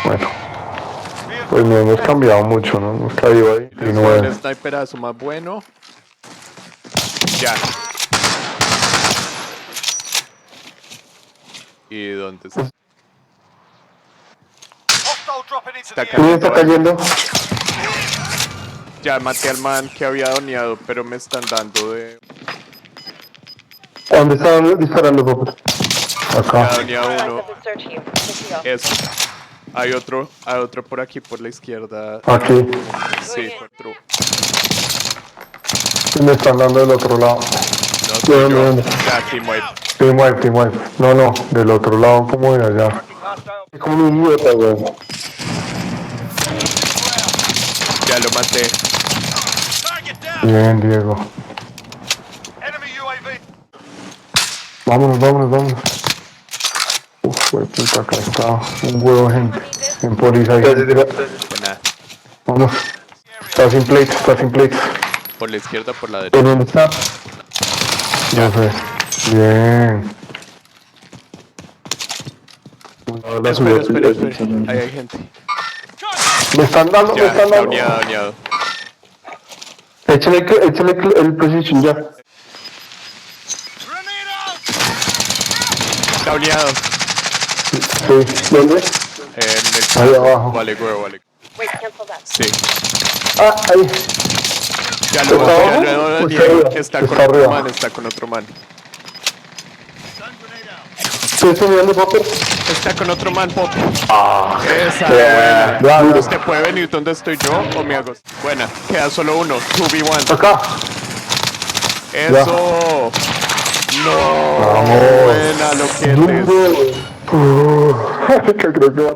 Bueno, pues no hemos cambiado mucho, ¿no? Hemos caído ahí. Y Un nueve. sniperazo más bueno. Ya. ¿Y dónde está? Está ¿Quién está cayendo. cayendo? Ya maté al man que había doneado, pero me están dando de... ¿A dónde están disparando, Popper? Ya Acá. doneado uno. Eso. Hay otro por aquí, por la izquierda. Aquí. Sí, otro. Y me están dando del otro lado. No ¿De soy dónde, yo. dónde? Ya, team wipe. Team wipe, team wipe. No, no, del otro lado, como de allá. Es como un idiota, weón. Ya lo maté. Bien, Diego. Vámonos, vámonos, vámonos. Uf, wey, puta, acá está un huevo de gente. En Polis ahí. Buena. Vamos. Está sin plates, está sin plates. Por la izquierda, por la ¿En derecha. dónde está? Ya. No sé. Bien. Espera. Ahí hay gente. Me están dando, me Ya, están dando. doneado. Échale el precision ya. Doneado. Sí. ¿Dónde? En el Ahí abajo. Vale, huevo, vale. Sí. Ah, ahí. Ya lo ¿Está abajo? doneado. Está arriba. Está con Está otro arriba. man, está con otro man. Estoy subiendo, Popper. Está con otro man, Pop. Ah. Esa, Yeah. buena. Duro. ¿Usted puede venir donde estoy yo o me hago? Buena, queda solo uno. 2v1. Acá. Eso. No. Vamos. Buena, lo que Duro. Creo que va.